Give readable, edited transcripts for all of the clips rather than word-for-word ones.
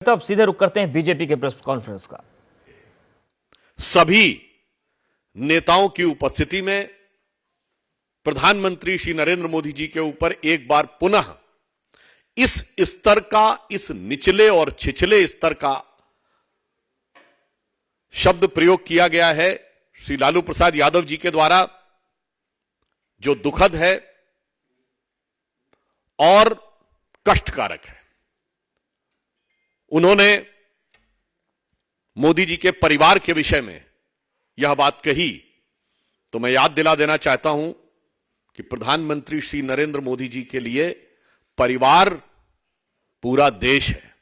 तो अब सीधे रुक करते हैं बीजेपी के प्रेस कॉन्फ्रेंस का। सभी नेताओं की उपस्थिति में प्रधानमंत्री श्री नरेंद्र मोदी जी के ऊपर एक बार पुनः इस स्तर का, इस निचले और छिछले स्तर का शब्द प्रयोग किया गया है श्री लालू प्रसाद यादव जी के द्वारा, जो दुखद है और कष्टकारक है। उन्होंने मोदी जी के परिवार के विषय में यह बात कही, तो मैं याद दिला देना चाहता हूं कि प्रधानमंत्री श्री नरेंद्र मोदी जी के लिए परिवार पूरा देश है।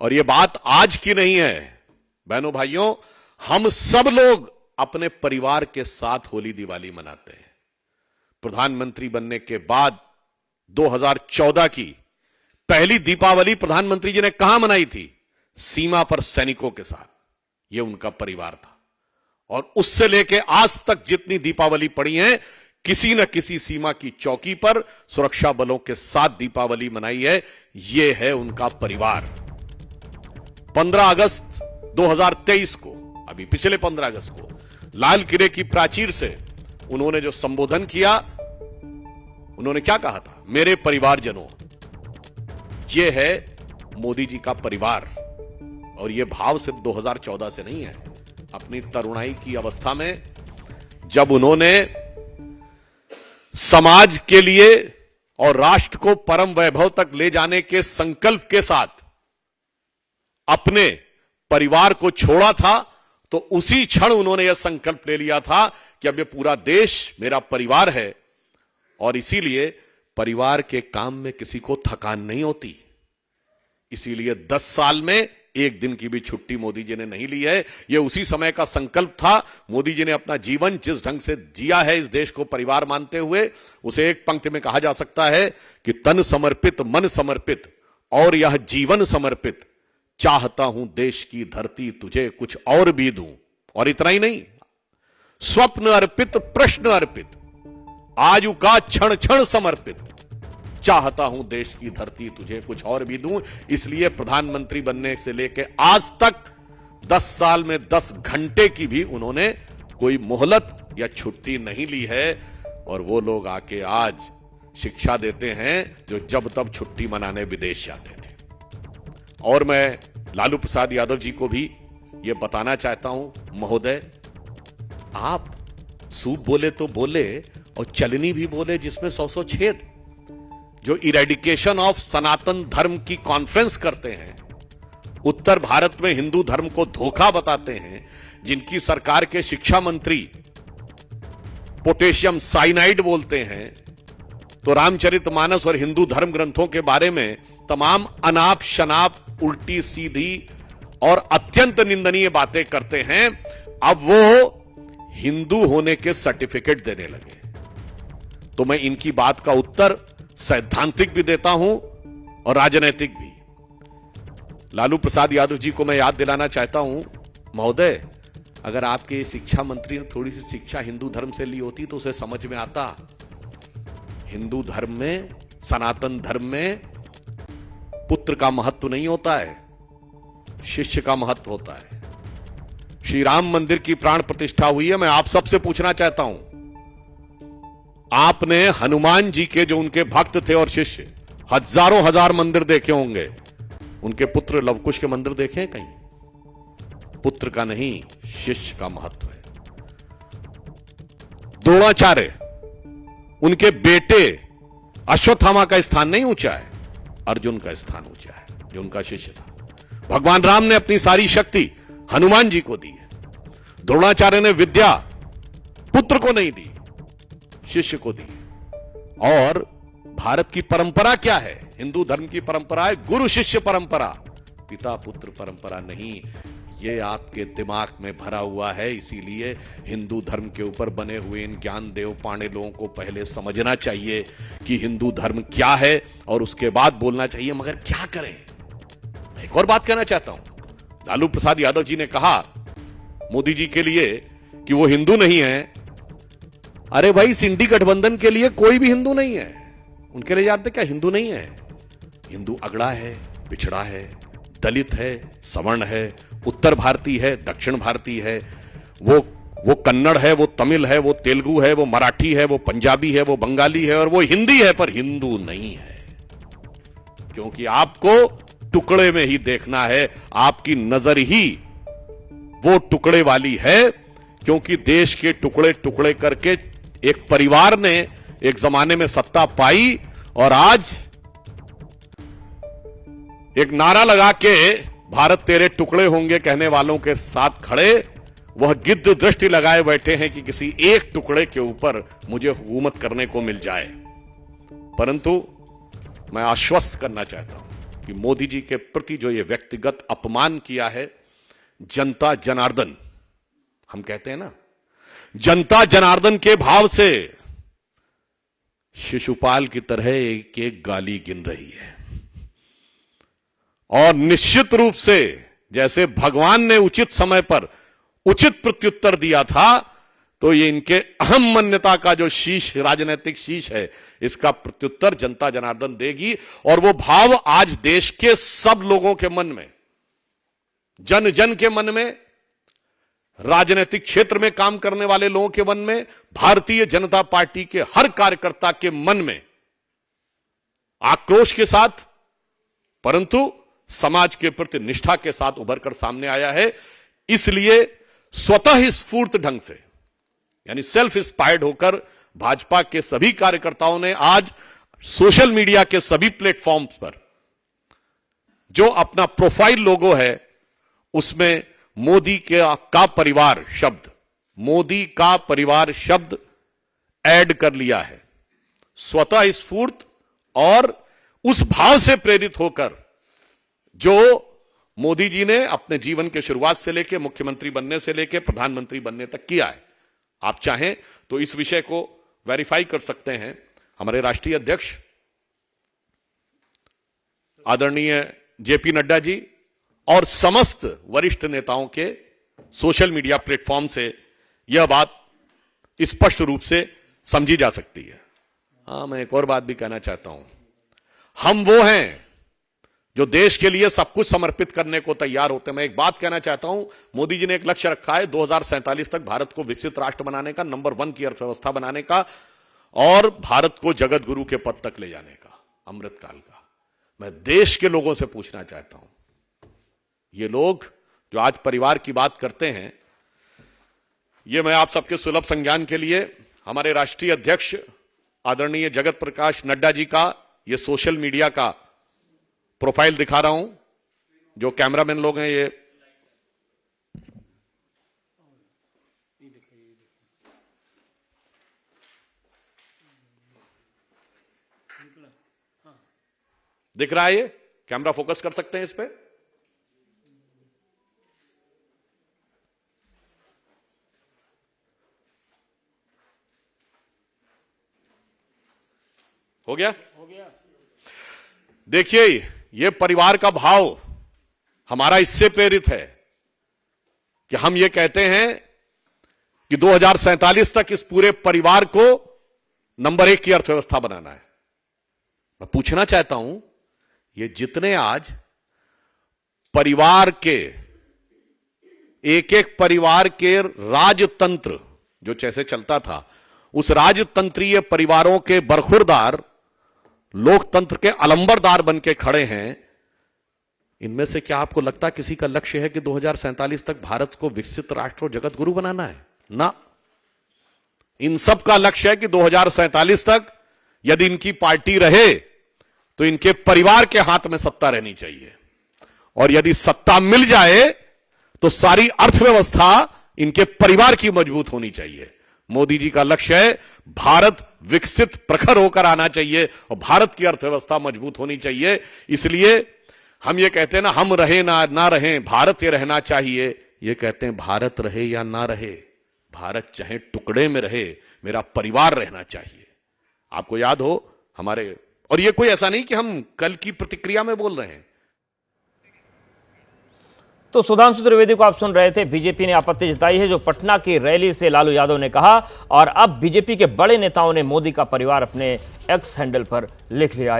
और यह बात आज की नहीं है बहनों भाइयों, हम सब लोग अपने परिवार के साथ होली दिवाली मनाते हैं। प्रधानमंत्री बनने के बाद 2014 की पहली दीपावली प्रधानमंत्री जी ने कहां मनाई थी? सीमा पर सैनिकों के साथ। यह उनका परिवार था। और उससे लेके आज तक जितनी दीपावली पड़ी है, किसी न किसी सीमा की चौकी पर सुरक्षा बलों के साथ दीपावली मनाई है। यह है उनका परिवार। 15 अगस्त 2023 को, अभी पिछले 15 अगस्त को, लाल किले की प्राचीर से उन्होंने जो संबोधन किया, उन्होंने क्या कहा था? मेरे परिवारजनों। यह है मोदी जी का परिवार। और यह भाव सिर्फ 2014 से नहीं है। अपनी तरुणाई की अवस्था में जब उन्होंने समाज के लिए और राष्ट्र को परम वैभव तक ले जाने के संकल्प के साथ अपने परिवार को छोड़ा था, तो उसी क्षण उन्होंने यह संकल्प ले लिया था कि अब यह पूरा देश मेरा परिवार है। और इसीलिए परिवार के काम में किसी को थकान नहीं होती। इसीलिए 10 साल में एक दिन की भी छुट्टी मोदी जी ने नहीं ली है। यह उसी समय का संकल्प था। मोदी जी ने अपना जीवन जिस ढंग से जिया है, इस देश को परिवार मानते हुए, उसे एक पंक्ति में कहा जा सकता है कि तन समर्पित, मन समर्पित और यह जीवन समर्पित, चाहता हूं देश की धरती तुझे कुछ और भी दूं। और इतना ही नहीं, स्वप्न अर्पित, प्रश्न अर्पित, आयु का क्षण क्षण समर्पित, चाहता हूं देश की धरती तुझे कुछ और भी दूं। इसलिए प्रधानमंत्री बनने से लेकर आज तक 10 साल में 10 घंटे की भी उन्होंने कोई मोहलत या छुट्टी नहीं ली है। और वो लोग आके आज शिक्षा देते हैं जो जब तब छुट्टी मनाने विदेश जाते थे। और मैं लालू प्रसाद यादव जी को भी यह बताना चाहता हूं, महोदय, आप सूप बोले तो बोले और चलनी भी बोले जिसमें 100 छेद। जो इरेडिकेशन ऑफ सनातन धर्म की कॉन्फ्रेंस करते हैं, उत्तर भारत में हिंदू धर्म को धोखा बताते हैं, जिनकी सरकार के शिक्षा मंत्री पोटेशियम साइनाइड बोलते हैं, तो रामचरितमानस और हिंदू धर्म ग्रंथों के बारे में तमाम अनाप शनाप, उल्टी सीधी और अत्यंत निंदनीय बातें करते हैं, अब वो हिंदू होने के सर्टिफिकेट देने लगे। तो मैं इनकी बात का उत्तर सैद्धांतिक भी देता हूं और राजनैतिक भी। लालू प्रसाद यादव जी को मैं याद दिलाना चाहता हूं, महोदय, अगर आपके शिक्षा मंत्री ने थोड़ी सी शिक्षा हिंदू धर्म से ली होती तो उसे समझ में आता। हिंदू धर्म में, सनातन धर्म में पुत्र का महत्व नहीं होता है, शिष्य का महत्व होता है। श्री राम मंदिर की प्राण प्रतिष्ठा हुई है। मैं आप सबसे पूछना चाहता हूं, आपने हनुमान जी के, जो उनके भक्त थे और शिष्य, हजारों हजार मंदिर देखे होंगे, उनके पुत्र लवकुश के मंदिर देखे हैं कहीं? पुत्र का नहीं, शिष्य का महत्व है। द्रोणाचार्य, उनके बेटे अश्वत्थामा का स्थान नहीं ऊंचा है, अर्जुन का स्थान ऊंचा है, जो उनका शिष्य था। भगवान राम ने अपनी सारी शक्ति हनुमान जी को दी है। द्रोणाचार्य ने विद्या पुत्र को नहीं दी, शिष्य को दी। और भारत की परंपरा क्या है? हिंदू धर्म की परंपरा है गुरु शिष्य परंपरा, पिता पुत्र परंपरा नहीं। यह आपके दिमाग में भरा हुआ है। इसीलिए हिंदू धर्म के ऊपर बने हुए इन ज्ञान देव पांडे लोगों को पहले समझना चाहिए कि हिंदू धर्म क्या है, और उसके बाद बोलना चाहिए। मगर क्या करें? एक और बात कहना चाहता हूं। लालू प्रसाद यादव जी ने कहा मोदी जी के लिए कि वो हिंदू नहीं है। अरे भाई, सिंधी गठबंधन के लिए कोई भी हिंदू नहीं है। उनके लिए जानते क्या हिंदू नहीं है? हिंदू अगड़ा है, पिछड़ा है, दलित है, सवर्ण है, उत्तर भारतीय है, दक्षिण भारतीय है, वो कन्नड़ है, वो तमिल है, वो तेलुगु है, वो मराठी है, वो पंजाबी है, वो बंगाली है और वो हिंदी है, पर हिंदू नहीं है। क्योंकि आपको टुकड़े में ही देखना है, आपकी नजर ही वो टुकड़े वाली है, क्योंकि देश के टुकड़े टुकड़े करके एक परिवार ने एक जमाने में सत्ता पाई और आज एक नारा लगा के भारत तेरे टुकड़े होंगे कहने वालों के साथ खड़े वह गिद्ध दृष्टि लगाए बैठे हैं कि किसी एक टुकड़े के ऊपर मुझे हुकूमत करने को मिल जाए। परंतु मैं आश्वस्त करना चाहता हूं कि मोदी जी के प्रति जो ये व्यक्तिगत अपमान किया है, जनता जनार्दन हम कहते हैं ना, जनता जनार्दन के भाव से शिशुपाल की तरह एक एक गाली गिन रही है। और निश्चित रूप से जैसे भगवान ने उचित समय पर उचित प्रत्युत्तर दिया था, तो ये इनके अहम मान्यता का जो शीश, राजनीतिक शीश है, इसका प्रत्युत्तर जनता जनार्दन देगी। और वो भाव आज देश के सब लोगों के मन में, जन जन के मन में, राजनीतिक क्षेत्र में काम करने वाले लोगों के मन में, भारतीय जनता पार्टी के हर कार्यकर्ता के मन में आक्रोश के साथ, परंतु समाज के प्रति निष्ठा के साथ उभर कर सामने आया है। इसलिए स्वतः ही स्फूर्त ढंग से, यानी सेल्फ इंस्पायर्ड होकर भाजपा के सभी कार्यकर्ताओं ने आज सोशल मीडिया के सभी प्लेटफॉर्म्स पर जो अपना प्रोफाइल लोगो है उसमें मोदी का परिवार शब्द, मोदी का परिवार शब्द ऐड कर लिया है। स्वतः स्फूर्त और उस भाव से प्रेरित होकर जो मोदी जी ने अपने जीवन के शुरुआत से लेकर मुख्यमंत्री बनने से लेकर प्रधानमंत्री बनने तक किया है। आप चाहें तो इस विषय को वेरीफाई कर सकते हैं। हमारे राष्ट्रीय अध्यक्ष आदरणीय जेपी नड्डा जी और समस्त वरिष्ठ नेताओं के सोशल मीडिया प्लेटफॉर्म से यह बात स्पष्ट रूप से समझी जा सकती है। हां, मैं एक और बात भी कहना चाहता हूं। हम वो हैं जो देश के लिए सब कुछ समर्पित करने को तैयार होते हैं। मैं एक बात कहना चाहता हूं, मोदी जी ने एक लक्ष्य रखा है 2047 तक भारत को विकसित राष्ट्र बनाने का, नंबर 1 की अर्थव्यवस्था बनाने का और भारत को जगत गुरु के पद तक ले जाने का, अमृतकाल का। मैं देश के लोगों से पूछना चाहता हूं, ये लोग जो आज परिवार की बात करते हैं, ये मैं आप सबके सुलभ संज्ञान के लिए हमारे राष्ट्रीय अध्यक्ष आदरणीय जगत प्रकाश नड्डा जी का ये सोशल मीडिया का प्रोफाइल दिखा रहा हूं। जो कैमरामैन लोग हैं, ये दिख रहा है, ये कैमरा फोकस कर सकते हैं इस पे। हो गया? देखिए, ये परिवार का भाव हमारा इससे प्रेरित है कि हम ये कहते हैं कि 2047 तक इस पूरे परिवार को नंबर 1 की अर्थव्यवस्था बनाना है। मैं पूछना चाहता हूं, ये जितने आज परिवार के, एक एक परिवार के राजतंत्र जो जैसे चलता था, उस राजतंत्रीय परिवारों के बरखुरदार, लोकतंत्र के अलंबरदार बन के खड़े हैं, इनमें से क्या आपको लगता किसी का लक्ष्य है कि 2047 तक भारत को विकसित राष्ट्र और जगत गुरु बनाना है? ना, इन सब का लक्ष्य है कि 2047 तक यदि इनकी पार्टी रहे तो इनके परिवार के हाथ में सत्ता रहनी चाहिए, और यदि सत्ता मिल जाए तो सारी अर्थव्यवस्था इनके परिवार की मजबूत होनी चाहिए। मोदी जी का लक्ष्य है भारत विकसित प्रखर होकर आना चाहिए और भारत की अर्थव्यवस्था मजबूत होनी चाहिए। इसलिए हम ये कहते हैं ना, हम रहे ना रहे, भारत ये रहना चाहिए। ये कहते हैं भारत रहे या ना रहे, भारत चाहे टुकड़े में रहे, मेरा परिवार रहना चाहिए। आपको याद हो हमारे, और ये कोई ऐसा नहीं कि हम कल की प्रतिक्रिया में बोल रहे हैं। तो सुधांशु त्रिवेदी को आप सुन रहे थे। बीजेपी ने आपत्ति जताई है जो पटना की रैली से लालू यादव ने कहा, और अब बीजेपी के बड़े नेताओं ने मोदी का परिवार अपने एक्स हैंडल पर लिख लिया।